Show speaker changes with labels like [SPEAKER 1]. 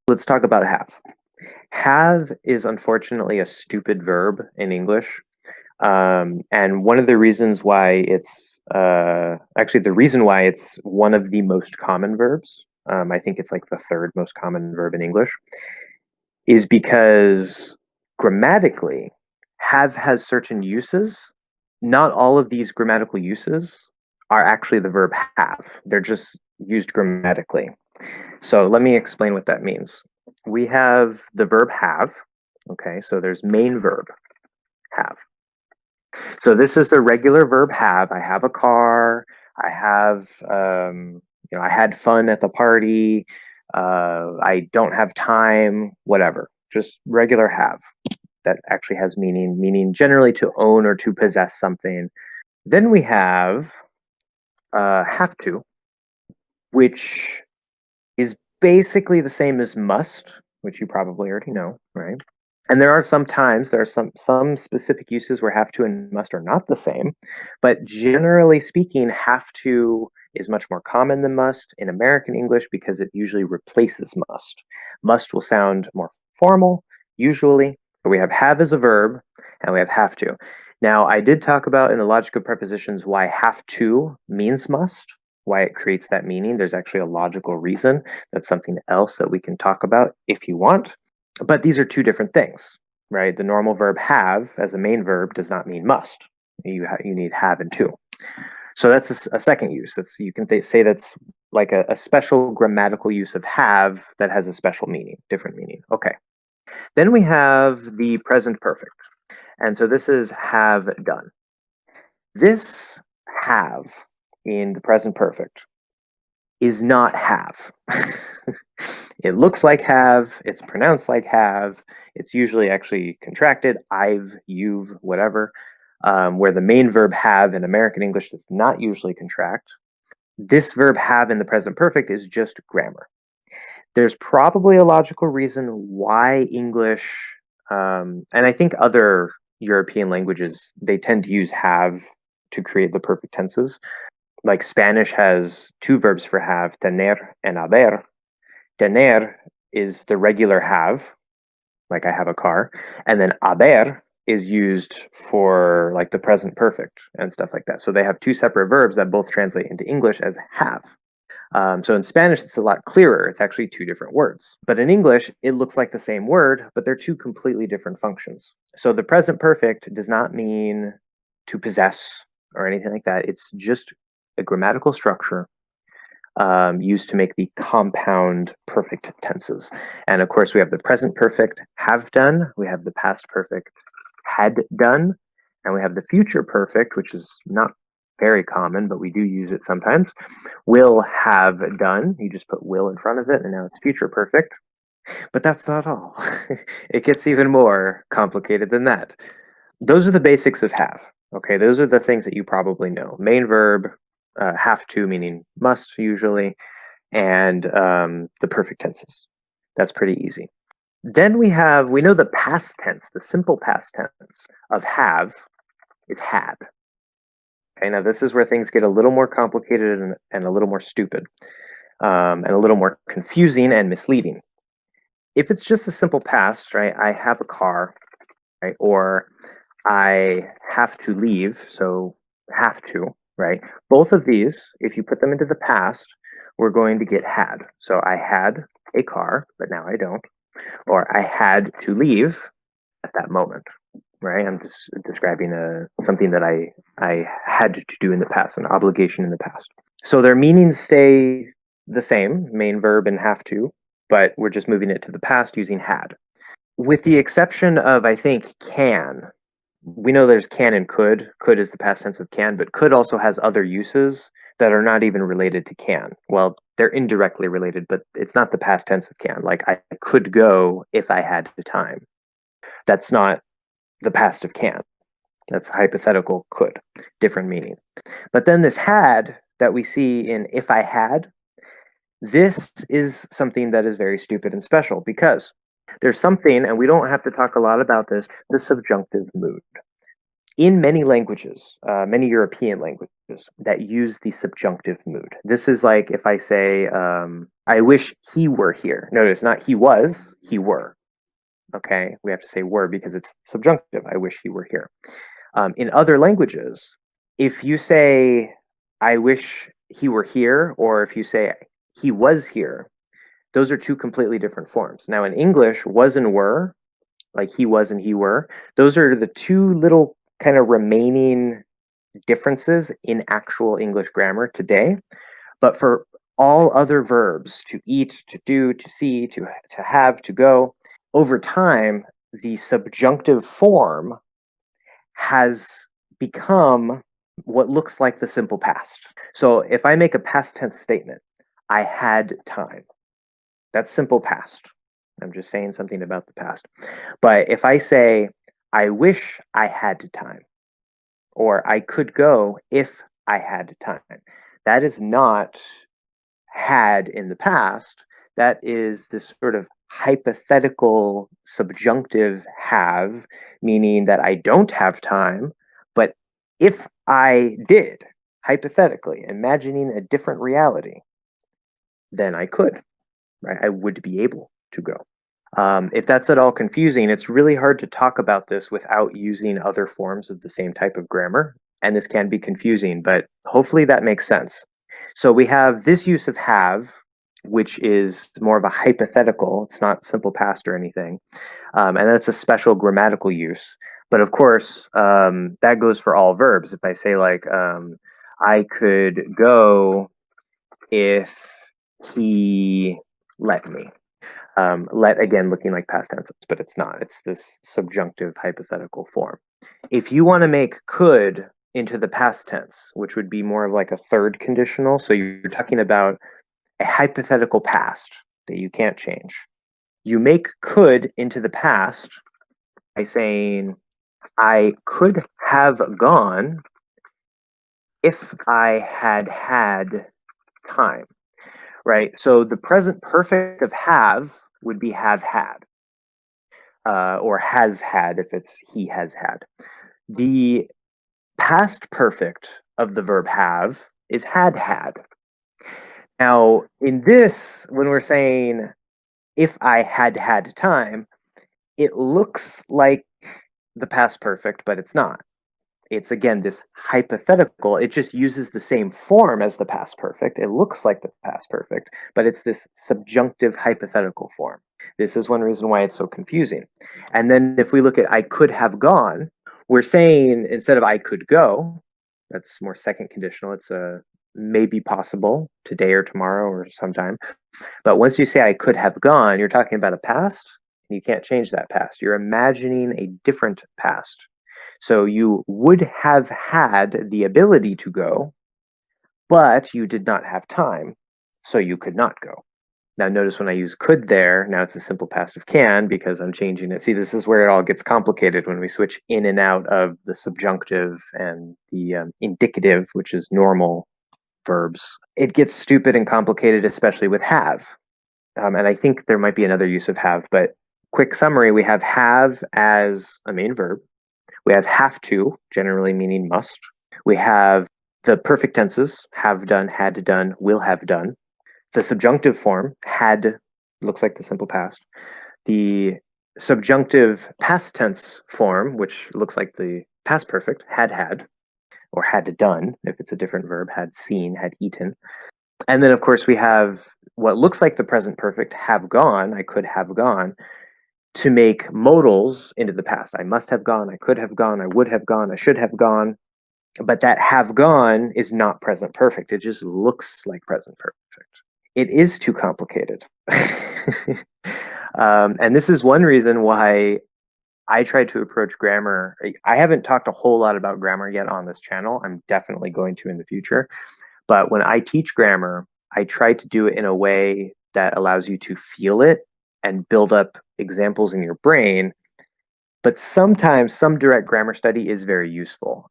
[SPEAKER 1] Let's talk about have. Have is unfortunately a stupid verb in English. And one of the reasons why it's actually the reason why it's one of the most common verbs, I think it's like the third most common verb in English, is because grammatically, have has certain uses. Not all of these grammatical uses are actually the verb have, they're just used grammatically. So let me explain what that means. We have the verb have. Okay, so there's main verb, have. So this is the regular verb have. I have a car. I have, I had fun at the party. I don't have time, whatever. Just regular have that actually has meaning generally to own or to possess something. Then we have to, which is basically the same as must, which you probably already know, right? And there are some specific uses where have to and must are not the same, but generally speaking, have to is much more common than must in American English because it usually replaces must. Must will sound more formal, usually, but we have as a verb and we have to. Now, I did talk about in the logic of prepositions why have to means must, why it creates that meaning. There's actually a logical reason. That's something else that we can talk about if you want. But these are two different things, right? The normal verb have as a main verb does not mean must. You need have and to. So that's a second use. You can say that's like a special grammatical use of have that has a special meaning, different meaning. Okay. Then we have the present perfect. And so this is have done. This have in the present perfect is not have. It looks like have, it's pronounced like have, it's usually actually contracted, I've, you've, whatever, where the main verb have in American English does not usually contract. This verb have in the present perfect is just grammar. There's probably a logical reason why English, and I think other European languages, they tend to use have to create the perfect tenses. Like Spanish has two verbs for have, tener and haber. Tener is the regular have, like I have a car, and then haber is used for like the present perfect and stuff like that. So they have two separate verbs that both translate into English as have. So in Spanish, it's a lot clearer. It's actually two different words. But in English, it looks like the same word, but they're two completely different functions. So the present perfect does not mean to possess or anything like that. It's just a grammatical structure used to make the compound perfect tenses. And of course, we have the present perfect have done, we have the past perfect had done, and we have the future perfect, which is not very common, but we do use it sometimes. Will have done. You just put will in front of it, and now it's future perfect. But that's not all. It gets even more complicated than that. Those are the basics of have. Okay, those are the things that you probably know. Main verb, have to meaning must usually, and the perfect tenses. That's pretty easy. Then we know the past tense, the simple past tense of have is had. Okay, now this is where things get a little more complicated and a little more stupid, and a little more confusing and misleading. If it's just a simple past, right? I have a car, right? Or I have to leave, so have to, right? Both of these, if you put them into the past, we're going to get had. So I had a car, but now I don't. Or I had to leave at that moment, right? I'm just describing something that I had to do in the past, an obligation in the past. So their meanings stay the same, main verb and have to, but we're just moving it to the past using had. With the exception of, I think, can. We know there's can and could. Could is the past tense of can, but could also has other uses that are not even related to can. Well, they're indirectly related, but it's not the past tense of can. Like I could go if I had the time. That's not the past of can. That's hypothetical could, different meaning. But then this had that we see in if I had, this is something that is very stupid and special because there's something, and we don't have to talk a lot about this, the subjunctive mood. In many languages, many European languages that use the subjunctive mood. This is like if I say, I wish he were here. Notice not he was, he were. Okay, we have to say were because it's subjunctive. I wish he were here. In other languages, if you say, I wish he were here, or if you say he was here, those are two completely different forms. Now, in English, was and were, like he was and he were, those are the two little kind of remaining differences in actual English grammar today. But for all other verbs, to eat, to do, to see, to have, to go, over time, the subjunctive form has become what looks like the simple past. So if I make a past tense statement, I had time, that's simple past. I'm just saying something about the past. But if I say, I wish I had time, or I could go if I had time, that is not had in the past. That is this sort of hypothetical subjunctive have, meaning that I don't have time, but if I did, hypothetically, imagining a different reality, then I could, right? I would be able to go. If that's at all confusing, it's really hard to talk about this without using other forms of the same type of grammar, and this can be confusing, but hopefully that makes sense. So we have this use of have, which is more of a hypothetical. It's not simple past or anything, and that's a special grammatical use. But of course, that goes for all verbs. If I say like, I could go if he let me. Let, again, looking like past tense, but it's not. It's this subjunctive hypothetical form. If you want to make could into the past tense, which would be more of like a third conditional, so you're talking about a hypothetical past that you can't change. You make could into the past by saying, I could have gone if I had had time, right? So the present perfect of have would be have had, or has had if it's he has had. The past perfect of the verb have is had had. Now, in this, when we're saying if I had had time, it looks like the past perfect, but it's not. It's again this hypothetical. It just uses the same form as the past perfect. It looks like the past perfect, but it's this subjunctive hypothetical form. This is one reason why it's so confusing. And then if we look at I could have gone, we're saying instead of I could go, that's more second conditional. It's a maybe possible today or tomorrow or sometime. But once you say I could have gone, you're talking about a past. And you can't change that past. You're imagining a different past. So you would have had the ability to go, but you did not have time, so you could not go. Now notice when I use could there, now it's a simple past of can because I'm changing it. See, this is where it all gets complicated when we switch in and out of the subjunctive and the indicative, which is normal verbs. It gets stupid and complicated, especially with have. And I think there might be another use of have, but quick summary, we have as a main verb. We have to, generally meaning must. We have the perfect tenses, have done, had done, will have done. The subjunctive form, had, looks like the simple past. The subjunctive past tense form, which looks like the past perfect, had, or had done, if it's a different verb, had seen, had eaten. And then, of course, we have what looks like the present perfect, have gone, I could have gone, to make modals into the past. I must have gone, I could have gone, I would have gone, I should have gone. But that have gone is not present perfect. It just looks like present perfect. It is too complicated. And this is one reason why I try to approach grammar. I haven't talked a whole lot about grammar yet on this channel. I'm definitely going to in the future. But when I teach grammar, I try to do it in a way that allows you to feel it and build up examples in your brain. But sometimes some direct grammar study is very useful.